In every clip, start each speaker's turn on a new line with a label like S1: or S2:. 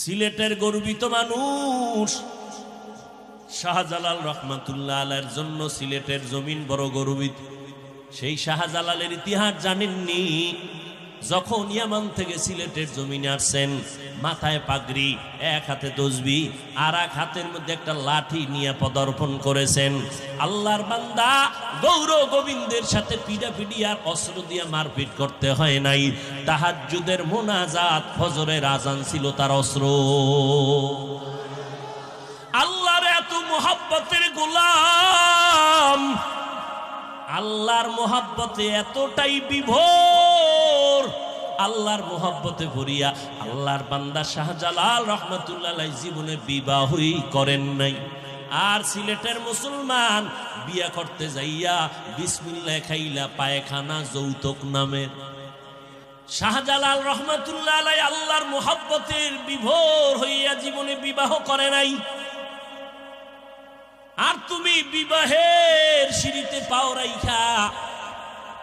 S1: সিলেটের গর্বিত মানুষ শাহজালাল রহমাতুল্লাহ আলাইহির জন্য সিলেটের জমিন বড় গর্বিত। সেই শাহজালালের ইতিহাস জানেননি? যখন ইয়ামান থেকে সিলেটের জমিনে আসছেন, মাথায় পাগড়ি, এক হাতে তসবিহ আর এক হাতের মধ্যে একটা লাঠি নিয়ে পদার্পণ করেছেন। আল্লাহর বান্দা গৌর গোবিন্দের সাথে পিড়াপিড়ি আর অস্ত্র দিয়ে মারপিট করতে হয় নাই। তাহাজ্জুদের মোনাজাত, ফজরের আজান ছিল তার অস্ত্র। আল্লাহর এত মুহাব্বতের গোলাম, আল্লাহর মুহাব্বতে এতটাই বিভোর, আল্লাহর মুহাব্বতে ভরিয়া আল্লাহর বান্দা শাহজালাল রহমাতুল্লাহ আলাইহি জীবনে বিবাহই করেন নাই। আর সিলেটের মুসলমান বিয়া করতে যাইয়া বিসমিল্লাহ খাইলা পায়খানা যৌতুক নামের। শাহজালাল রহমাতুল্লাহ আলাইহি আল্লাহর মুহাব্বতের বিভোর হইয়া জীবনে বিবাহ করে নাই। আর তুমি বিবাহের সিঁড়িতে পাও রাইখা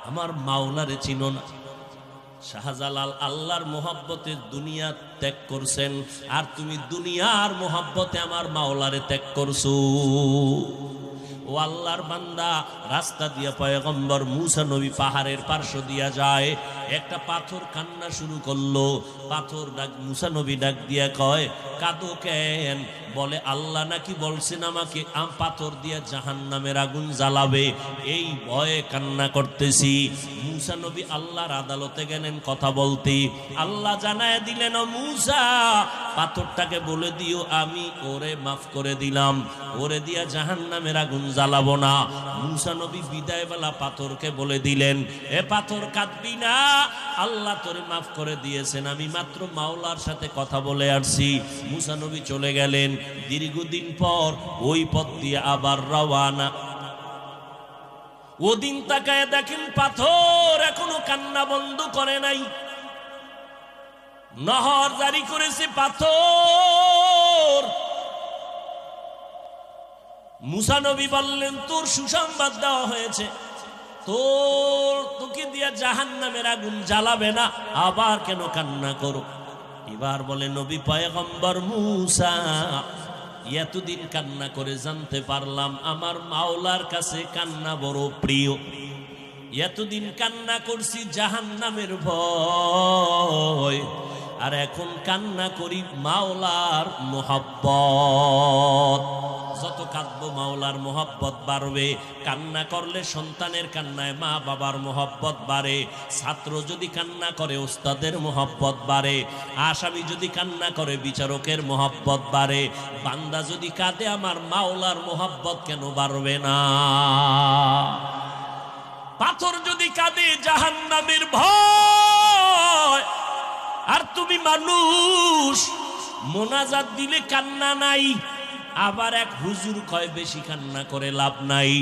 S1: আমার মাওলারে চিনো না। শাহজালাল আল্লাহর মোহাব্বতে দুনিয়া ত্যাগ করছেন, আর তুমি দুনিয়ার মোহাব্বতে আমার মাওলারে ত্যাগ করছো। ও আল্লাহর বান্দা, রাস্তা দিয়া পয়গম্বর মুসা নবী পাহাড়ের পার্শ্ব দিয়া যায়, একটা পাথর কান্না শুরু করলো। পাথর ডাক, মুসা নবী ডাক দিয়া কয়, কাঁদো কেন? বলে, আল্লাহ নাকি বলছেন আমাকে পাথর দিয়া জাহান্নামের আগুন জ্বালাবে, এই ভয়ে কান্না করতেছি। মুসা নবী আল্লাহর আদালতে গেলেন কথা বলতে। আল্লাহ জানায় দিলেন, ও মুসা, পাথরটাকে বলে দিও আমি ওরে মাফ করে দিলাম, ওরে দিয়া জাহান্নামের আগুন জ্বালাবো না। মুসা নবী বিদায় বেলা পাথরকে বলে দিলেন, এ পাথর কাঁদবি না, আল্লাহ তোরে মাফ করে দিয়েছেন, আমি মাত্র মাওলার সাথে কথা বলে আসছি। মুসা নবী চলে গেলেন। দীর্ঘদিন পর ওই পথ দিয়ে আবার রওয়ানা। ওদিন তাকায় দেখেন পাথর এখনো কান্না বন্ধ করে নাই। নহর জারি করেছে পাথর। মুসা নবী বললেন, তোর সুসংবাদ দেওয়া হয়েছে, তোকে দিয়া জাহান্নামের আগুন জ্বালাবে না, আবার কেন কান্না করো? এবার বলে, নবী পয়গম্বর মুসা, এতদিন কান্না করে জানতে পারলাম আমার মাওলার কাছে কান্না বড় প্রিয়। এতদিন কান্না করছি জাহান্নামের ভয়, আর এখন কান্না করি মাওলার মোহাব্বত। যত কাঁদবো মাওলার মোহাব্বত বাড়বে। কান্না করলে সন্তানের কান্নায় মা বাবার মোহাব্বত বাড়ে। ছাত্র যদি কান্না করে ওস্তাদের মোহাব্বত বাড়ে। আসামি যদি কান্না করে বিচারকের মোহাব্বত বাড়ে। বান্দা যদি কাঁদে আমার মাওলার মোহাব্বত কেন বাড়বে না? পাথর যদি কাঁদে জাহান্নামের ভয়, আর তুমি মানুষ মোনাজাত দিলে কান্না নাই। আবার এক হুজুর কয় বেশি কান্না করে লাভ নাই।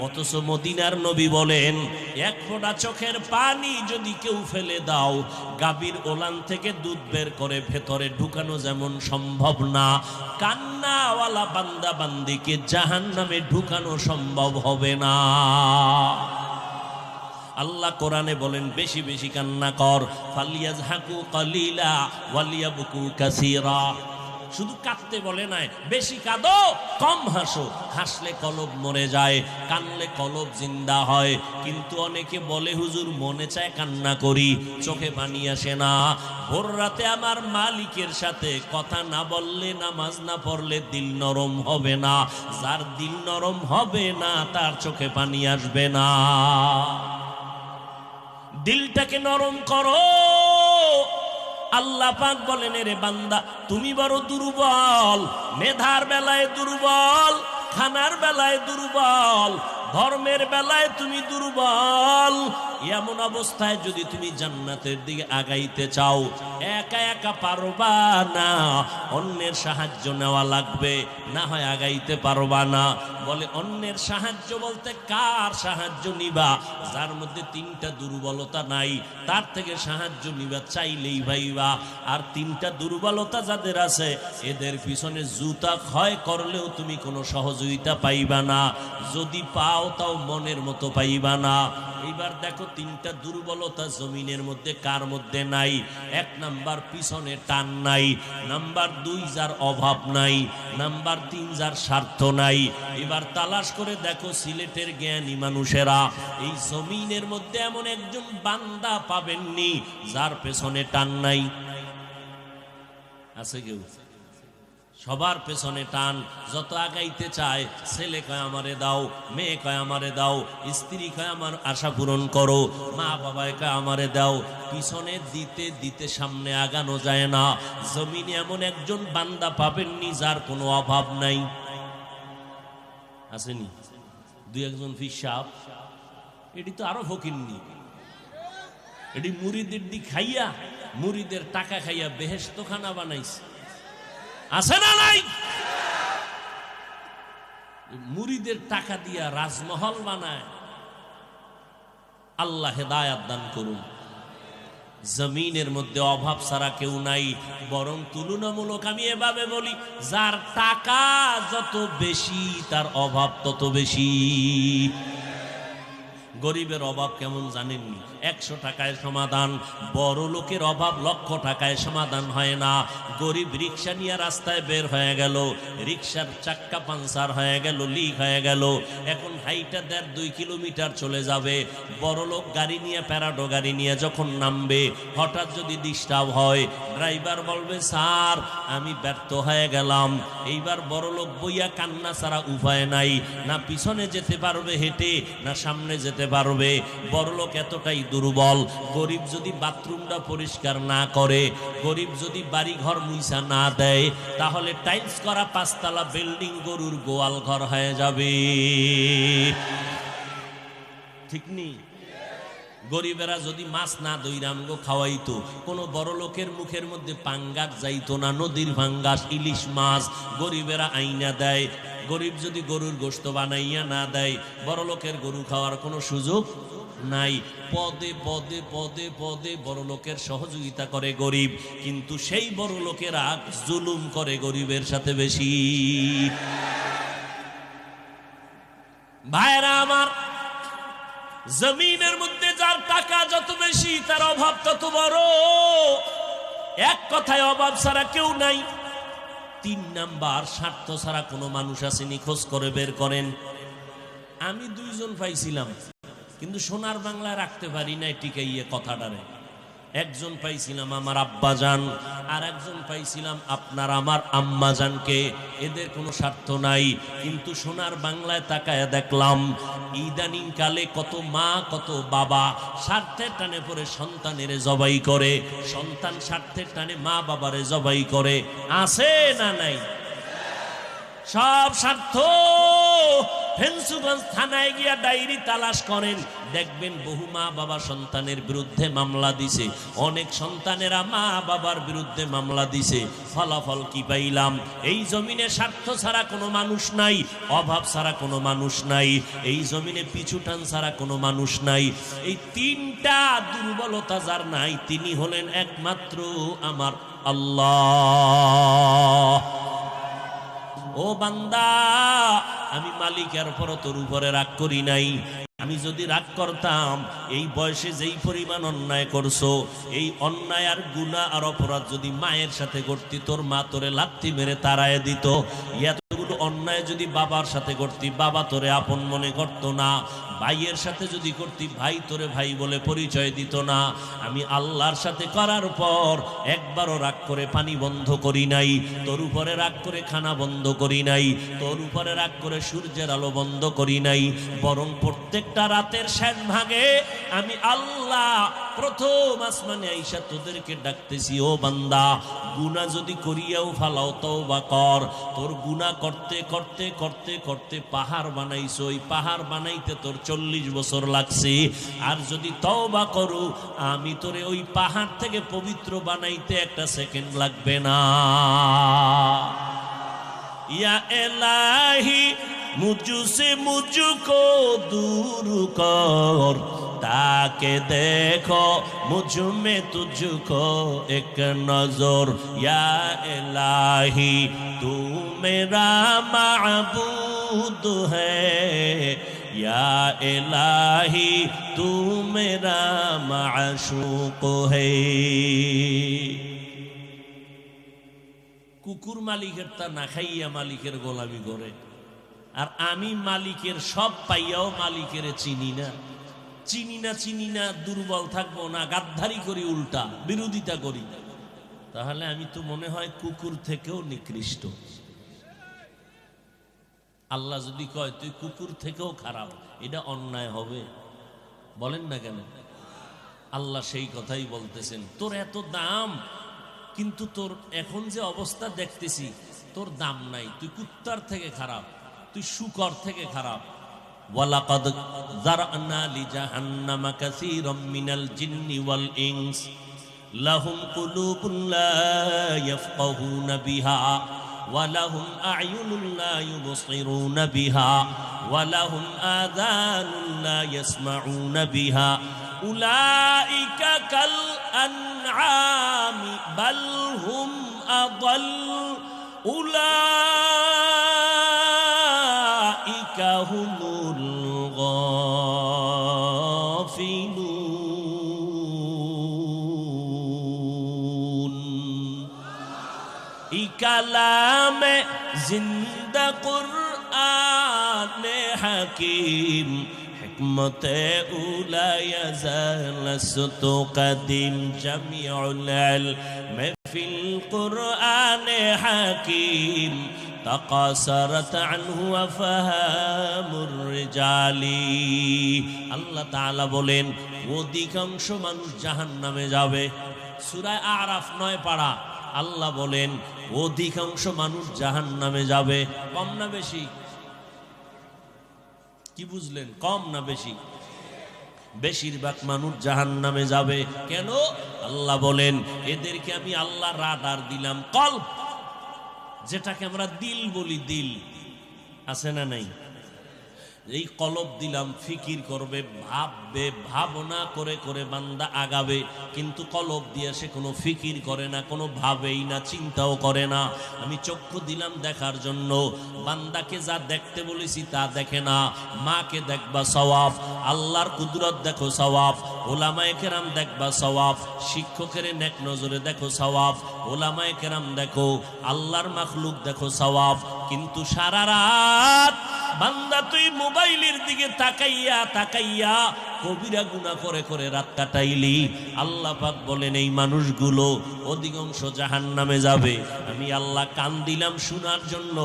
S1: অথচ মদিনার নবী বলেন, এক ফোঁটা চোখের পানি যদি কেউ ফেলে দাও, গাভীর ওলান থেকে দুধ বের করে ভেতরে ঢুকানো যেমন সম্ভব না, কান্নাওয়ালা বান্দা বান্দিকে জাহান্নামে ঢুকানো সম্ভব হবে না। আল্লাহ কোরআনে বলেন, বেশি বেশি কান্না কর, ফালিয়াজহাকু কালিলা ওয়ালিয়াবকু কাসীরা। শুধু কাঁদতে বলে নাই, বেশি কাঁদো কম হাসো। হাসলে কলব মরে যায়, কানলে কলব জিন্দা হয়। কিন্তু অনেকে বলে, হুজুর মনে চায় কান্না করি, চোখে পানি আসে না। ভোর রাতে আমার মালিকের সাথে কথা না বললে, নামাজ না পড়লে দিল নরম হবে না। যার দিল নরম হবে না তার চোখে পানি আসবে না। দিলটাকে নরম করো। আল্লাহ পাক বলেন, রে বান্দা তুমি বড় দুর্বল, মেধার বেলায় দুর্বল, খানার বেলায় দুর্বল, ধর্মের বেলায় তুমি দুর্বল। এমন অবস্থায় যদি তুমি জান্নাতের দিকে আগাইতে চাও, একা একা পারবা না, অন্যের সাহায্য নেওয়া লাগবে, না হয় আগাইতে পারবা না। বলে, অন্যের সাহায্য বলতে কার সাহায্য নিবা? যার মধ্যে তিনটা দুর্বলতা নাই, তার থেকে সাহায্য নিবা চাইলেই ভাইবা। আর তিনটা দুর্বলতা যাদের আছে, এদের পিছনে জুতা ক্ষয় করলেও তুমি কোনো সহযোগিতা পাইবা না। যদি পাও তাও মনের মতো পাইবা না। এইবার দেখো তিনটা দুর্বলতা জমিনের মধ্যে কার মধ্যে নাই। এক নাম্বার পিছনে টান নাই, নাম্বার দুই যার অভাব নাই, নাম্বার তিন যার স্বার্থ নাই। এবার তালাশ করে দেখো সিলেটের জ্ঞানী মানুষেরা এই জমিনের মধ্যে এমন একজন বান্দা পাবেননি যার পেছনে টান নাই। আছে কেউ? সবার পেছনে টান, যত আগাইতে চায়। ছেলে কয় আমারে দাও, মেয়ে কয় আমারে দাও, স্ত্রী কয় আমার আশা পূরণ করো, মা বাবায় কয় আমারে দাও। পিছনে দিতে দিতে সামনে আগানো যায় না। জমিনে এমন একজন বান্দা পাবেননি যার কোনো অভাব নাই। আসেনি? দুই একজন ফিসাব, এটি তো আরো ফকিরনি। এটি মুরিদের দি খাইয়া, মুরিদের টাকা খাইয়া বেহেশত খানা বানাইছে। আছে না নাই? মুরিদের টাকা দিয়া রাজমহল বানায়। আল্লাহ হেদায়াত দান করুন। জমিনের মধ্যে অভাব ছাড়া কেউ নাই, বরং তুলনামূলক আমি এভাবে বলি, যার টাকা যত বেশি তার অভাব তত বেশি। গরিবের অভাব কেমন জানেননি? 100 টাকায় সমাধান। বড় লোকের অভাব লক্ষ টাকায় সমাধান হয় না। গরিব রিক্সা নিয়ে রাস্তায় বের হয়ে গেল, রিক্সার চাক্কা পাংচার হয়ে গেল, লিক হয়ে গেল, এখন হাইটা 1.5-2 কিলোমিটার চলে যাবে। বড় লোক গাড়ি নিয়ে, প্যারাডো গাড়ি নিয়ে যখন নামবে, হঠাৎ যদি ডিস্টার্ব হয়, ড্রাইভার বলবে স্যার আমি ব্যর্থ হয়ে গেলাম। এইবার বড় লোক বইয়া কান্না ছাড়া উপায় নাই, না পিছনে যেতে পারবে হেঁটে, না সামনে যেতে পারবে। বড় লোক এতটাই দুর্বল। গরিব যদি বাথরুমটা পরিষ্কার না করে, গরিব যদি বাড়ি ঘর মুইসা না দেয়, তাহলে টাইলস করা 5 তলা বিল্ডিং গরুর গোয়াল ঘর হয়ে যাবে। ঠিক নেই? গরিবেরা যদি মাছ না দইরামগো খাওয়াইতো, কোন বড় লোকের মুখের মধ্যে পাঙ্গাস যাইতো না। নদীর পাঙ্গাস, ইলিশ মাছ গরিবেরা আইনা দেয়। গরিব যদি গরুর গোশত বানাইয়া না দেয়, বড় লোকের গরু খাওয়ার কোনো সুযোগ নাই। পদে পদে পদে পদে বড় লোকের সহযোগিতা করে গরিব, কিন্তু সেই বড় লোকেরা জুলুম করে গরিবের সাথে বেশি। ভাইরা আমার, জমিনের মধ্যে যার টাকা যত বেশি তার অভাব তত বড়। এক কথায় অভাব ছাড়া কেউ নাই। 3 নাম্বার, স্বার্থ ছাড়া কোনো মানুষ আসেনি। খোঁজ করে বের করেন। আমি 2 জন পাইছিলাম, কিন্তু সোনার বাংলায় রাখতে পারি নাই টিকাইয়ে কথাটারে। একজন পাইছিলাম আমার আব্বাজান, আর একজন পাইছিলাম আপনার আমার আম্মাজানকে। এদের কোনো স্বার্থ নাই, কিন্তু সোনার বাংলায় তাকায় দেখলাম ইদানিং কালে কত মা কত বাবা স্বার্থের টানে পরে সন্তানের জবাই করে, সন্তান স্বার্থের টানে মা বাবারে জবাই করে। আছে না নাই? সব স্বার্থ। ফেন্সুগঞ্জ থানায় গিয়া ডায়েরি তালাশ করেন, দেখবেন বহু মা বাবা সন্তানের বিরুদ্ধে মামলা দিছে। অনেক সন্তানেরা মা বাবার বিরুদ্ধে মামলা দিছে। ফলাফল কি পাইলাম? এই জমিনে স্বার্থ ছাড়া কোনো মানুষ নাই, অভাব ছাড়া কোনো মানুষ নাই, এই জমিনে পিছুটান ছাড়া কোনো মানুষ নাই। এই 3টা দুর্বলতা যার নাই, তিনি হলেন একমাত্র আমার আল্লাহ। ও বান্দা, আমি মালিকের পর তোর উপরে রাগ করি নাই। আমি যদি রাগ করতাম, এই বয়সে যেই পরিমাণ অন্যায় করছো, এই অন্যায় আর গুনাহ আর অপরাধ যদি মায়ের সাথে করতি, তোর মা তোরে লাথি মেরে তাড়ায় দিত। এতগুলো অন্যায় যদি বাবার সাথে করতি, বাবা তোরে আপন মনে করতো না। ভাইয়ের সাথে যদি করতি, ভাই তোরে ভাই বলে পরিচয় দিত না। আমি আল্লাহর সাথে করার পর একবারও রাগ করে পানি বন্ধ করি নাই, তোর উপরে রাগ করে খানা বন্ধ করি নাই, তোর উপরে রাগ করে সূর্যের আলো বন্ধ করি নাই। বরং প্রত্যেকটা রাতের শেষ ভাগে আমি আল্লাহ প্রথম আসমানে আইসা তোদেরকে ডাকতেছি, ও বান্দা, গুনাহ যদি করিয়াও ফালাও তওবা কর। তোর গুনাহ করতে করতে করতে করতে পাহাড় বানাইছো, ওই পাহাড় বানাইতে তোর 40 বছর লাগছে। আর যদি তওবা করো, আমি তোরে ওই পাহাড় থেকে পবিত্র বানাইতে 1 সেকেন্ড লাগবে না। ইয়া ইলাহি মুঝসে মুঝকো দূর কর, ताके देखो मुझ में तुझको एक नजर, या इलाही तू मेरा माबूद है, या इलाही तू मेरा माशूक है। কুকুর মালিকের তা না খাইয়া মালিকের গোলামি করে, আর আমি মালিকের সব পাইয়াও মালিকের চিনি না। চিনি না দুর্বল থাকবো না, গাদ্দারি করি, উল্টা বিরোধিতা করি, তাহলে আমি তো মনে হয় কুকুর থেকেও নিকৃষ্ট। আল্লাহ যদি কয় তুই কুকুর থেকেও খারাপ, এটা অন্যায় হবে? বলেন না কেন? আল্লাহ সেই কথাই বলতেছেন, তোর এত দাম, কিন্তু তোর এখন যে অবস্থা দেখতেছি তোর দাম নাই, তুই কুত্তার থেকে খারাপ, তুই শুকর থেকে খারাপ। ওয়ালাকাদ যারানা লিজাহান্নামা কাসীরাম মিনাল জিন্নি ওয়াল ইনস লাহুম কুলুবুন লা ইয়াফকাহুনা বিহা ওয়া লাহুম আ'য়ুনুন লা ইউবসিরুনা বিহা ওয়া লাহুম আযানুন লা ইয়াসমাউনা বিহা উলাইকা কাল আনআমি বাল হুম আদাল উলাইকা হুমুল গাফিলুন। ই কালামে জিন্দা কুরআনে হাকিম হিকমতে উলা ইয়াজালসতু কদিম জামিউল ইলম ফিল কুরআনে হাকিম তাকাসারাত আনহু আফহামুর রিজালি। আল্লাহ তাআলা বলেন অধিকাংশ মানুষ জাহান্নামে যাবে। সূরা আরাফ 9 পারা আল্লাহ বলেন অধিকাংশ মানুষ জাহান্নামে যাবে। কম না বেশি? কি বুঝলেন? কম না বেশি? বেশিরভাগ মানুষ জাহান্নামে যাবে। কেন? আল্লাহ বলেন এদেরকে আমি আল্লাহ রাডার দিলাম, কল্ব, যেটাকে আমরা দিল বলি। দিল আছে না নাই? এই কলব দিলাম, ফিকির করবে, ভাববে, ভাবনা করে করে বান্দা আগাবে, কিন্তু কলব দিয়ে সে কোনো ফিকির করে না, কোনো ভাবেই না, চিন্তাও করে না। আমি চক্ষু দিলাম দেখার জন্য, বান্দাকে যা দেখতে বলেছি তা দেখে না। মাকে দেখবা সওয়াব, আল্লাহর কুদরত দেখো সওয়াব, ওলামায়ে কেরাম দেখবা সওয়াব, শিক্ষকের নেক নজরে দেখো সওয়াব, ওলামায়ে কেরাম দেখো, আল্লাহর মাখলুক দেখো সওয়াব। কিন্তু সারা রাত বান্দা তুই মোবাইলের দিকে তাকাইয়া তাকাইয়া কবিরা গুনাহ করে করে রাত কাটাইলি। আল্লাহ পাক বলেন এই মানুষগুলো অধিকাংশ জাহান্নামে যাবে। আমি আল্লাহ কান দিলাম শোনার জন্য,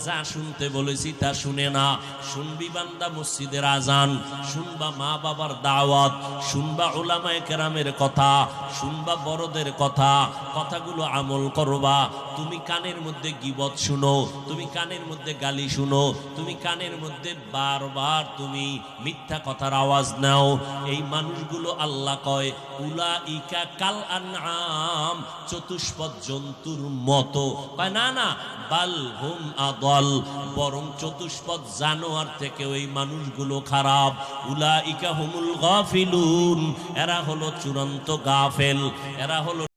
S1: যা শুনতে বলেছি তা শুনে না। শুনবি বান্দা মসজিদের আজান, শুনবা মা বাবার দাওয়াত, শুনবা উলামায়ে কেরামের কথা, শুনবা বড়দের কথা, কথাগুলো আমল করবা। তুমি কানের মধ্যে গীবত শুনো, তুমি কানের মধ্যে গালি শুনো, তুমি কানের মধ্যে বারবার তুমি মিথ্যা কথার আওয়াজ নাও। এই মানুষগুলো আল্লাহ কয় উলাইকা কাল আনআম, চতুষ্পদ জন্তুর মতো। কয় না না, বাল হুম আদাল, বরং চতুষ্পদ জানোয়ার থেকে ওই মানুষগুলো খারাপ। উলাইকা হুমুল গাফিলুন, এরা হলো চূড়ান্ত গাফেল, এরা হলো